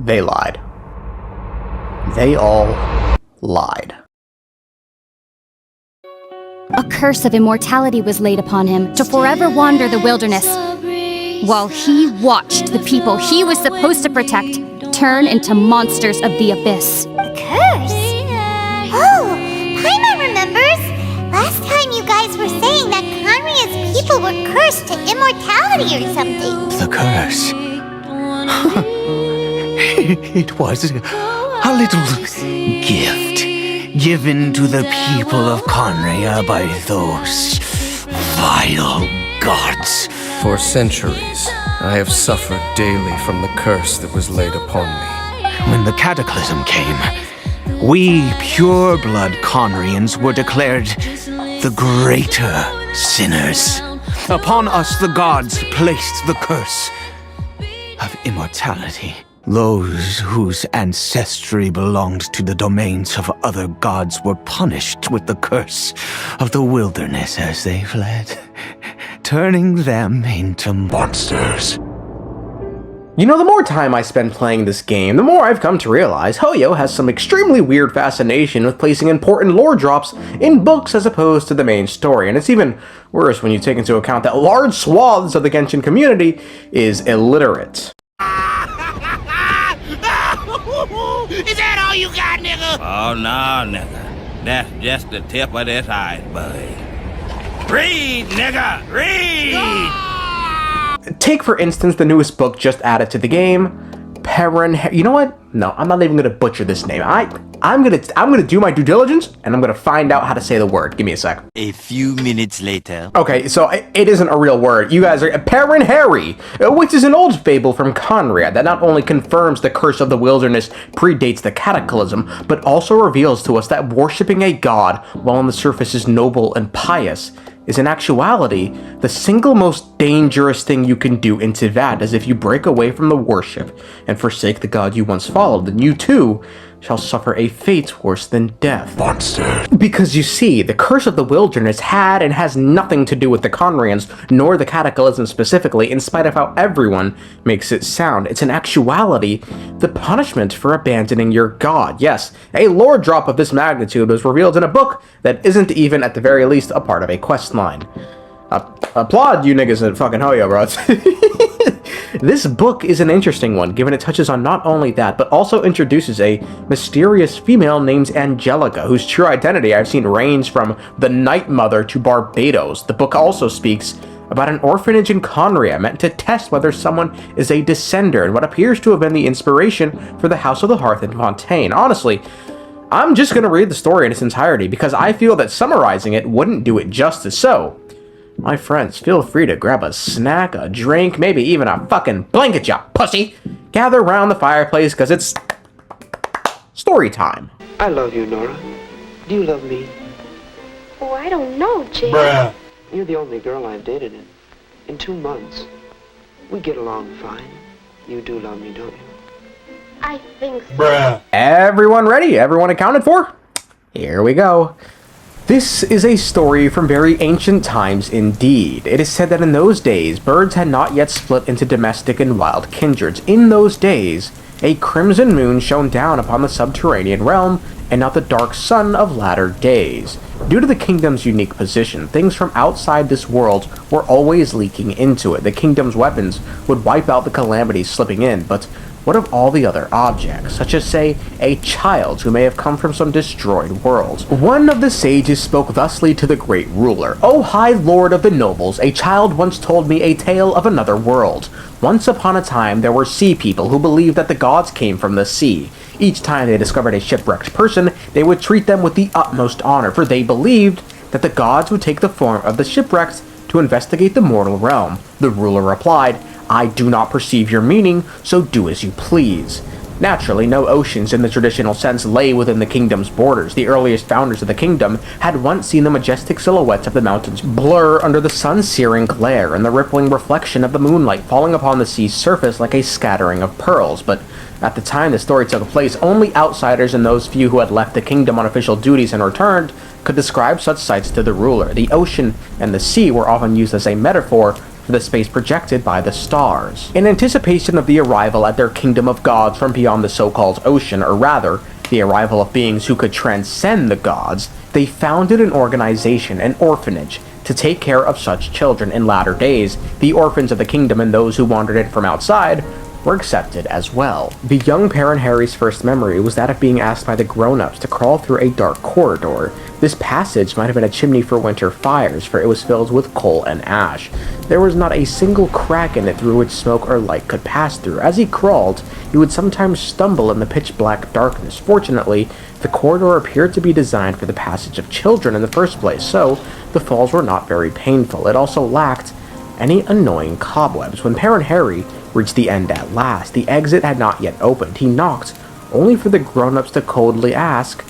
They lied. They all lied. A curse of immortality was laid upon him to forever wander the wilderness, while he watched the people he was supposed to protect turn into monsters of the abyss. A curse? Oh, Paimon remembers! Last time you guys were saying that khaenriah's people were cursed to immortality or something. The curse. It was a little gift given to the people of Khaenriah by those vile gods. For centuries, I have suffered daily from the curse that was laid upon me. When the cataclysm came, we pure-blood Khaenrians were declared the greater sinners. Upon us the gods placed the curse of immortality. Those whose ancestry belonged to the domains of other gods were punished with the curse of the wilderness as they fled, turning them into monsters. You know, the more time I spend playing this game, the more I've come to realize Hoyo has some extremely weird fascination with placing important lore drops in books as opposed to the main story, and it's even worse when you take into account that large swaths of the Genshin community is illiterate. Is that all you got, nigga? Oh, no, nigga. That's just the tip of this iceberg. Read, nigga! Read! Take, for instance, the newest book just added to the game, Perinheri. You know what? No, I'm not even gonna butcher this name. I'm gonna do my due diligence, and I'm gonna find out how to say the word. Give me a sec. A few minutes later. Okay, so it isn't a real word. You guys are Perinheri, which is an old fable from Khaenriah that not only confirms the curse of the wilderness predates the cataclysm, but also reveals to us that worshipping a god, while on the surface is noble and pious, is in actuality the single most dangerous thing you can do in Tivat, as if you break away from the worship and forsake the god you once followed, then you too shall suffer a fate worse than death. Monster. Because you see, the curse of the wilderness had and has nothing to do with the Khaenrians, nor the cataclysm specifically, in spite of how everyone makes it sound. It's in actuality the punishment for abandoning your god. Yes, a lore drop of this magnitude was revealed in a book that isn't even, at the very least, a part of a quest line. Applaud you niggas at fucking Hoyo, bro. This book is an interesting one, given it touches on not only that, but also introduces a mysterious female named Angelica, whose true identity I've seen range from the Night Mother to Barbados. The book also speaks about an orphanage in Khaenriah meant to test whether someone is a descender, and what appears to have been the inspiration for the House of the Hearth in Fontaine. Honestly, I'm just gonna read the story in its entirety, because I feel that summarizing it wouldn't do it justice. So, my friends, feel free to grab a snack, a drink, maybe even a fucking blanket, ya pussy! Gather around the fireplace, because it's story time. I love you, Nora. Do you love me? Oh, I don't know, Jay. Bruh. You're the only girl I've dated in 2 months. We get along fine. You do love me, don't you? I think so. Bruh. Everyone ready? Everyone accounted for? Here we go. This is a story from very ancient times indeed. It is said that in those days, birds had not yet split into domestic and wild kindreds. In those days, a crimson moon shone down upon the subterranean realm, and not the dark sun of latter days. Due to the kingdom's unique position, things from outside this world were always leaking into it. The kingdom's weapons would wipe out the calamities slipping in, but what of all the other objects, such as, say, a child who may have come from some destroyed world? One of the sages spoke thusly to the great ruler. "O high lord of the nobles, a child once told me a tale of another world. Once upon a time there were sea people who believed that the gods came from the sea. Each time they discovered a shipwrecked person, they would treat them with the utmost honor, for they believed that the gods would take the form of the shipwrecked to investigate the mortal realm." The ruler replied, "I do not perceive your meaning, so do as you please." Naturally, no oceans in the traditional sense lay within the kingdom's borders. The earliest founders of the kingdom had once seen the majestic silhouettes of the mountains blur under the sun-searing glare and the rippling reflection of the moonlight falling upon the sea's surface like a scattering of pearls, but at the time the story took place, only outsiders and those few who had left the kingdom on official duties and returned could describe such sights to the ruler. The ocean and the sea were often used as a metaphor for the space projected by the stars. In anticipation of the arrival at their kingdom of gods from beyond the so-called ocean, or rather, the arrival of beings who could transcend the gods, they founded an organization, an orphanage, to take care of such children. In latter days, the orphans of the kingdom and those who wandered in from outside were accepted as well. The young Perinheri's first memory was that of being asked by the grown-ups to crawl through a dark corridor. This passage might have been a chimney for winter fires, for it was filled with coal and ash. There was not a single crack in it through which smoke or light could pass through. As he crawled, he would sometimes stumble in the pitch-black darkness. Fortunately, the corridor appeared to be designed for the passage of children in the first place, so the falls were not very painful. It also lacked any annoying cobwebs. When Perinheri reached the end at last, the exit had not yet opened. He knocked, only for the grown-ups to coldly ask,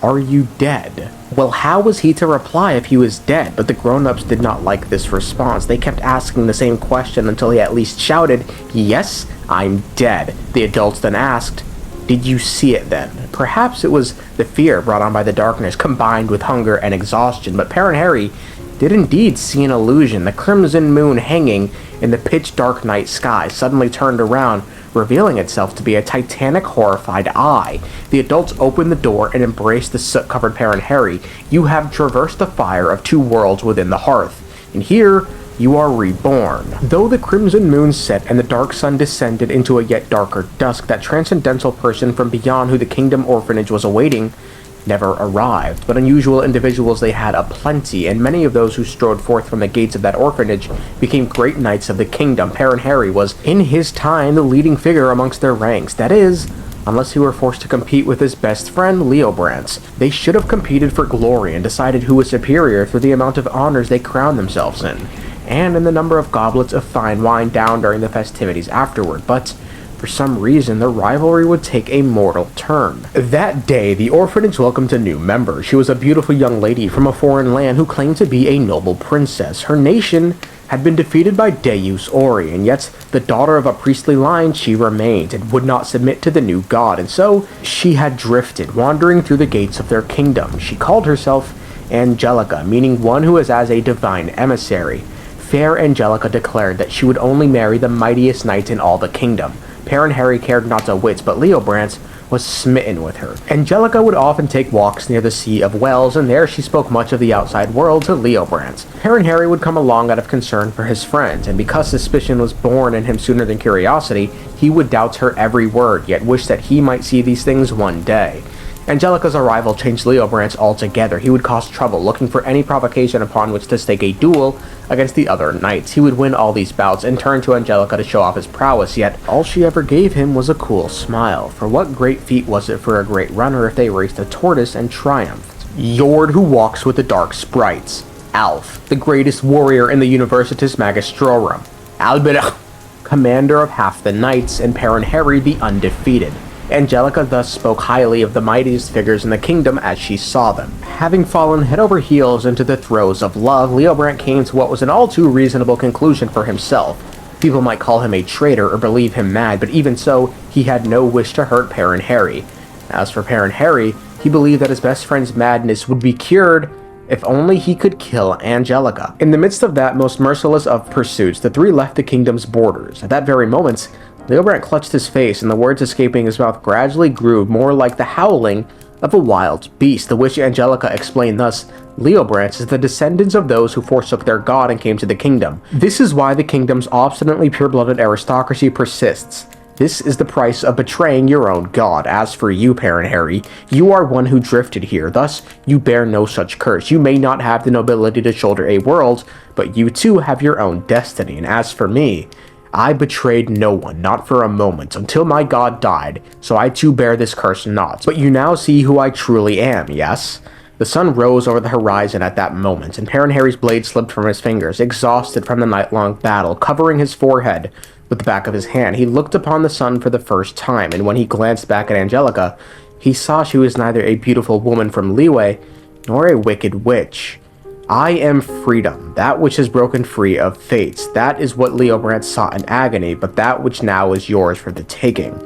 "Are you dead?" Well, how was he to reply if he was dead? But the grown-ups did not like this response. They kept asking the same question until he at least shouted, "Yes, I'm dead." The adults then asked, "Did you see it then?" Perhaps it was the fear brought on by the darkness combined with hunger and exhaustion, but Perinheri did indeed see an illusion. The crimson moon hanging in the pitch-dark night sky suddenly turned around, revealing itself to be a titanic, horrified eye. The adults opened the door and embraced the soot-covered Perinheri. "You have traversed the fire of two worlds within the hearth, and here you are reborn." Though the crimson moon set and the dark sun descended into a yet darker dusk, that transcendental person from beyond who the kingdom orphanage was awaiting never arrived. But unusual individuals they had aplenty, and many of those who strode forth from the gates of that orphanage became great knights of the kingdom. Perinheri was, in his time, the leading figure amongst their ranks. That is, unless he were forced to compete with his best friend, Leobrance. They should have competed for glory and decided who was superior through the amount of honors they crowned themselves in, and in the number of goblets of fine wine down during the festivities afterward. But for some reason, the rivalry would take a mortal turn. That day, the orphanage welcomed a new member. She was a beautiful young lady from a foreign land who claimed to be a noble princess. Her nation had been defeated by Deus Ori, and yet the daughter of a priestly line she remained and would not submit to the new god, and so she had drifted, wandering through the gates of their kingdom. She called herself Angelica, meaning one who is as a divine emissary. Fair Angelica declared that she would only marry the mightiest knight in all the kingdom. Perinheri cared not a whit, but Leobrance was smitten with her. Angelica would often take walks near the Sea of Wells, and there she spoke much of the outside world to Leobrance. Perinheri would come along out of concern for his friends, and because suspicion was born in him sooner than curiosity, he would doubt her every word, yet wish that he might see these things one day. Angelica's arrival changed Leobrance altogether. He would cause trouble, looking for any provocation upon which to stake a duel against the other knights. He would win all these bouts and turn to Angelica to show off his prowess, yet all she ever gave him was a cool smile. For what great feat was it for a great runner if they raced a tortoise and triumphed? Yord who walks with the dark sprites. Alf, the greatest warrior in the Universitas Magistrorum. Albert, commander of half the knights, and Perinheri the undefeated. Angelica thus spoke highly of the mightiest figures in the kingdom as she saw them. Having fallen head over heels into the throes of love, Leobrance came to what was an all too reasonable conclusion for himself. People might call him a traitor or believe him mad, but even so, he had no wish to hurt Perinheri. As for Perinheri, he believed that his best friend's madness would be cured if only he could kill Angelica. In the midst of that most merciless of pursuits, the three left the kingdom's borders. At that very moment, Leobrance clutched his face, and the words escaping his mouth gradually grew more like the howling of a wild beast, the which Angelica explained thus: Leobrance is the descendants of those who forsook their god and came to the kingdom. This is why the kingdom's obstinately pure-blooded aristocracy persists. This is the price of betraying your own god. As for you, Perinheri, you are one who drifted here, thus you bear no such curse. You may not have the nobility to shoulder a world, but you too have your own destiny. And as for me, I betrayed no one, not for a moment, until my god died, so I too bear this curse not. But you now see who I truly am, yes? The sun rose over the horizon at that moment, and Perinheri's blade slipped from his fingers, exhausted from the night-long battle, covering his forehead with the back of his hand. He looked upon the sun for the first time, and when he glanced back at Angelica, he saw she was neither a beautiful woman from Liyue, nor a wicked witch. I am freedom, that which has broken free of fates. That is what Leobrance sought in agony, but that which now is yours for the taking.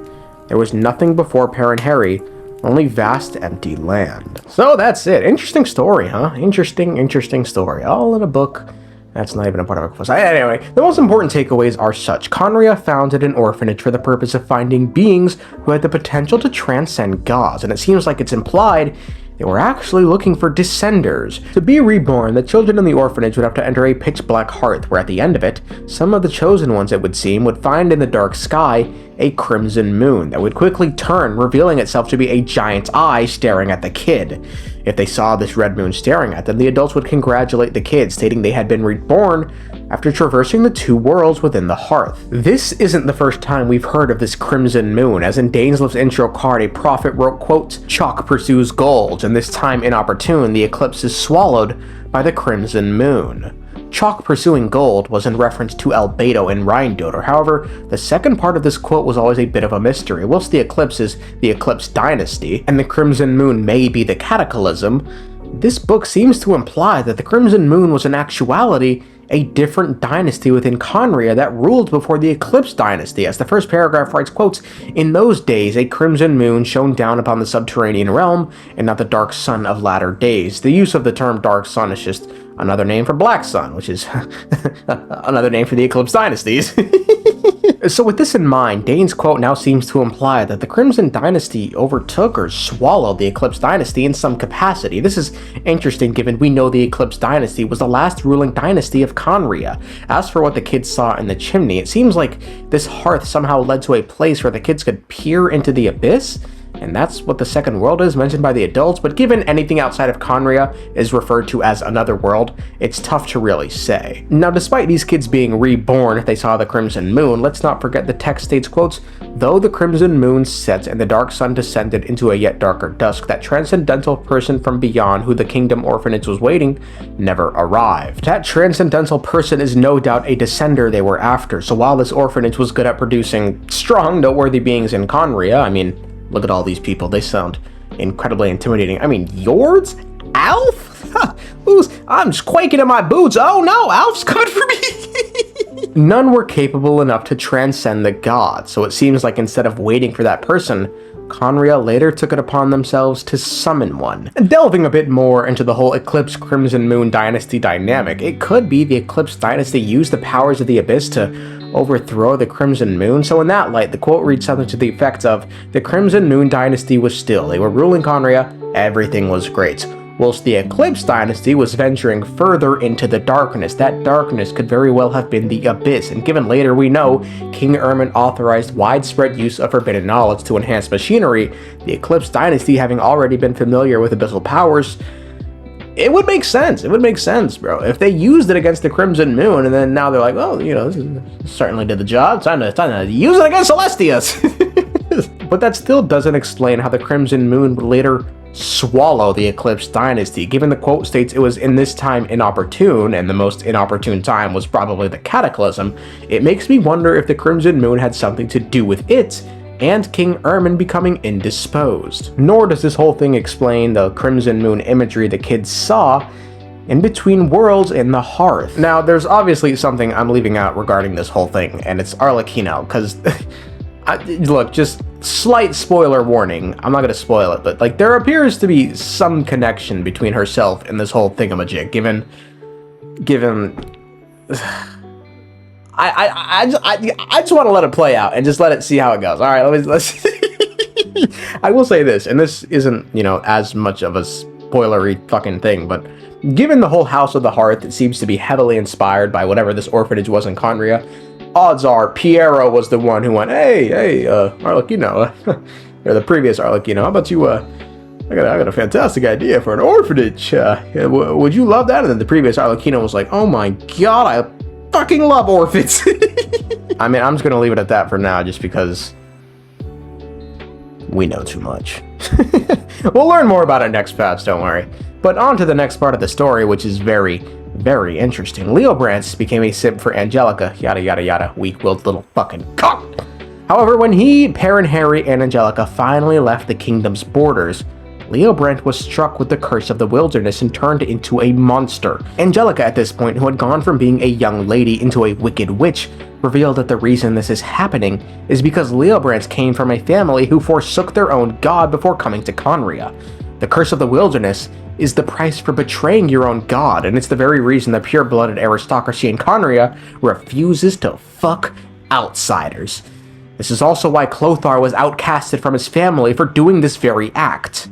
There was nothing before Perinheri, only vast empty land. So that's it. Interesting story, huh? Interesting story. All in a book That's not even a part of a quest. Anyway, the most important takeaways are such. Khaenriah founded an orphanage for the purpose of finding beings who had the potential to transcend gods, and it seems like it's implied they were actually looking for descenders. To be reborn, the children in the orphanage would have to enter a pitch-black hearth, where at the end of it, some of the chosen ones, it would seem, would find in the dark sky a crimson moon that would quickly turn, revealing itself to be a giant eye staring at the kid. If they saw this red moon staring at them, the adults would congratulate the kids, stating they had been reborn after traversing the two worlds within the hearth. This isn't the first time we've heard of this crimson moon, as in Dainsleif's intro card, a prophet wrote, quote, "Chalk pursues gold, and this time inopportune, the eclipse is swallowed by the crimson moon." Chalk pursuing gold was in reference to albedo in Rheindoter. However, the second part of this quote was always a bit of a mystery. Whilst the eclipse is the eclipse dynasty, and the crimson moon may be the cataclysm, this book seems to imply that the crimson moon was in actuality a different dynasty within Khaenriah that ruled before the Eclipse dynasty, as the first paragraph writes, quotes, "In those days a crimson moon shone down upon the subterranean realm, and not the dark sun of latter days." The use of the term dark sun is just another name for black sun, which is another name for the Eclipse dynasties. So with this in mind, Dane's quote now seems to imply that the Crimson Dynasty overtook or swallowed the Eclipse Dynasty in some capacity. This is interesting given we know the Eclipse Dynasty was the last ruling dynasty of Khaenriah. As for what the kids saw in the chimney, it seems like this hearth somehow led to a place where the kids could peer into the abyss, and that's what the second world is, mentioned by the adults, but given anything outside of Khaenriah is referred to as another world, it's tough to really say. Now, despite these kids being reborn if they saw the crimson moon, let's not forget the text states, quotes, "Though the crimson moon set and the dark sun descended into a yet darker dusk, that transcendental person from beyond who the kingdom orphanage was waiting never arrived." That transcendental person is no doubt a descender they were after, so while this orphanage was good at producing strong, noteworthy beings in Khaenriah, I mean, look at all these people. They sound incredibly intimidating. I mean, Yords? Alf? I'm just quaking in my boots. Oh no, Alf's coming for me. None were capable enough to transcend the gods, so it seems like instead of waiting for that person, Khaenriah later took it upon themselves to summon one. Delving a bit more into the whole Eclipse Crimson Moon dynasty dynamic, it could be the Eclipse dynasty used the powers of the Abyss to overthrow the Crimson Moon. So in that light, the quote reads something to the effect of, "The Crimson Moon dynasty was still, they were ruling Khaenriah, everything was great. Whilst the Eclipse dynasty was venturing further into the darkness, that darkness could very well have been the Abyss, and given later we know King Ermin authorized widespread use of forbidden knowledge to enhance machinery, the Eclipse dynasty having already been familiar with abyssal powers, it would make sense. It would make sense, bro. If they used it against the Crimson Moon, and then now they're like, well, you know, this certainly did the job. Time to use it against Celestias. But that still doesn't explain how the Crimson Moon would later swallow the Eclipse dynasty. Given the quote states it was in this time inopportune, and the most inopportune time was probably the cataclysm, it makes me wonder if the Crimson Moon had something to do with it and King Ermin becoming indisposed. Nor does this whole thing explain the Crimson Moon imagery the kids saw in between worlds in the hearth. Now, there's obviously something I'm leaving out regarding this whole thing, and it's arlecchino, because look, just slight spoiler warning, I'm not going to spoil it, but like there appears to be some connection between herself and this whole thingamajig, given I just want to let it play out and just let it see how it goes. All right, let's I will say this, and this isn't, you know, as much of a spoilery fucking thing, but given the whole House of the Hearth, it seems to be heavily inspired by whatever this orphanage was in Khaenriah. Odds are Piero was the one who went, hey, Arlecchino, or the previous Arlecchino, how about you, I got a fantastic idea for an orphanage. Would you love that? And then the previous Arlecchino was like, oh my god, I fucking love orphans. I mean, I'm just gonna leave it at that for now, just because we know too much. We'll learn more about it next patch, don't worry. But on to the next part of the story, which is very, very interesting. Leobrance became a simp for Angelica, yada yada yada, weak-willed little fucking cock. However, when he, Perinheri, and Angelica finally left the kingdom's borders, Leobrant was struck with the curse of the wilderness and turned into a monster. Angelica, at this point, who had gone from being a young lady into a wicked witch, revealed that the reason this is happening is because Leobrance came from a family who forsook their own god before coming to Khaenriah. The curse of the wilderness is the price for betraying your own god, and it's the very reason the pure-blooded aristocracy in Khaenriah refuses to fuck outsiders. This is also why Clothar was outcasted from his family for doing this very act.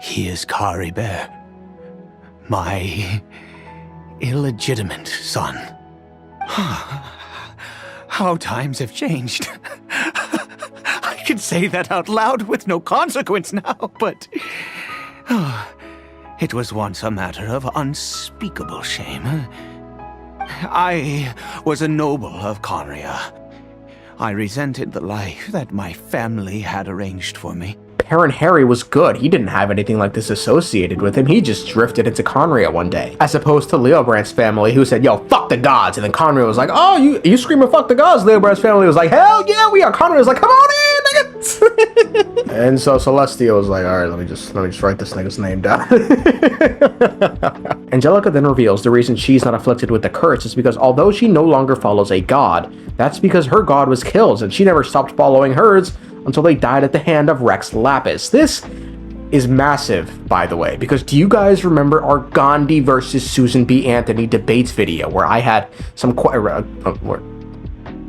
He is Khaenriah, my illegitimate son. How times have changed. I can say that out loud with no consequence now, but it was once a matter of unspeakable shame. I was a noble of Khaenriah. I resented the life that my family had arranged for me. Perinheri was good. He didn't have anything like this associated with him. He just drifted into Khaenriah one day. As opposed to Leobrandt's family, who said, yo, fuck the gods. And then Khaenriah was like, oh, you screaming fuck the gods? Leobrandt's family was like, hell yeah, we are. Khaenriah was like, come on in, nigga. And so Celestia was like, all right, let me just write this nigga's name down. Angelica then reveals the reason she's not afflicted with the curse is because although she no longer follows a god, that's because her god was killed and she never stopped following hers until they died at the hand of Rex Lapis. This is massive, by the way, because do you guys remember our Gandhi versus Susan B. Anthony debates video where I had some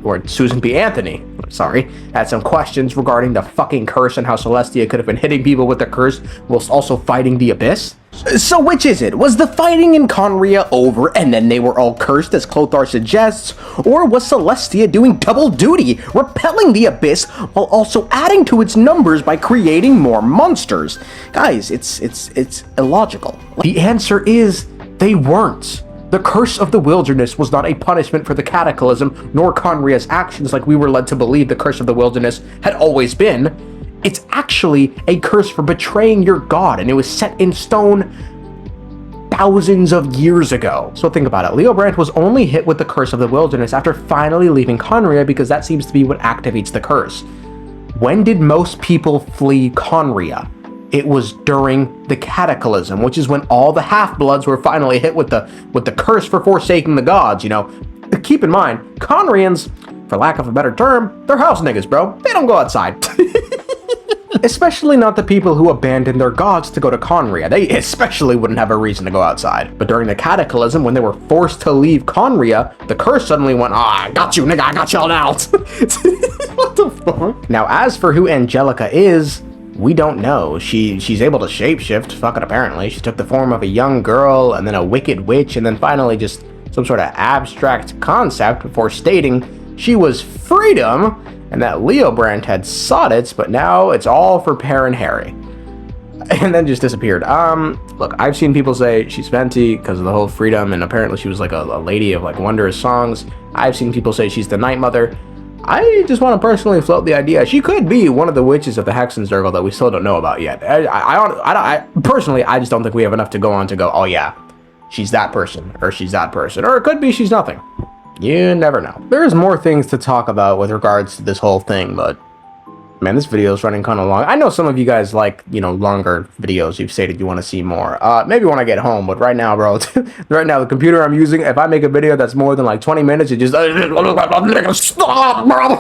or Susan B. Anthony, sorry, had some questions regarding the fucking curse and how Celestia could have been hitting people with the curse whilst also fighting the Abyss? So which is it? Was the fighting in Khaenriah over and then they were all cursed as Clothar suggests? Or was Celestia doing double duty, repelling the Abyss while also adding to its numbers by creating more monsters? Guys, it's illogical. The answer is they weren't. The curse of the wilderness was not a punishment for the cataclysm, nor Khaenriah's actions like we were led to believe the curse of the wilderness had always been. It's actually a curse for betraying your god, and it was set in stone thousands of years ago. So think about it. Leobrandt was only hit with the curse of the wilderness after finally leaving Khaenriah because that seems to be what activates the curse. When did most people flee Khaenriah? It was during the cataclysm, which is when all the half-bloods were finally hit with the curse for forsaking the gods, you know. Keep in mind, Khaenrians, for lack of a better term, they're house niggas, bro. They don't go outside. Especially not the people who abandoned their gods to go to Khaenriah. They especially wouldn't have a reason to go outside. But during the cataclysm, when they were forced to leave Khaenriah, the curse suddenly went, I got you, nigga, I got y'all now. What the fuck? Now, as for who Angelica is, we don't know. She's able to shapeshift, fucking apparently. She took the form of a young girl, and then a wicked witch, and then finally just some sort of abstract concept before stating she was freedom, and that Leobrandt had sought it, but now it's all for Perinheri. And then just disappeared. Look, I've seen people say she's Venti because of the whole freedom, and apparently she was like a lady of like wondrous songs. I've seen people say she's the Night Mother. I just want to personally float the idea she could be one of the witches of the Hexensturgle that we still don't know about yet. I personally, I just don't think we have enough to go on to go, oh yeah, she's that person, or she's that person, or it could be she's nothing. You never know. There's more things to talk about with regards to this whole thing, but man, this video is running kind of long. I know some of you guys like, you know, longer videos. You've stated you want to see more. Maybe when I get home, but right now, bro, right now, the computer I'm using, if I make a video that's more than like 20 minutes, it just... Stop, bro!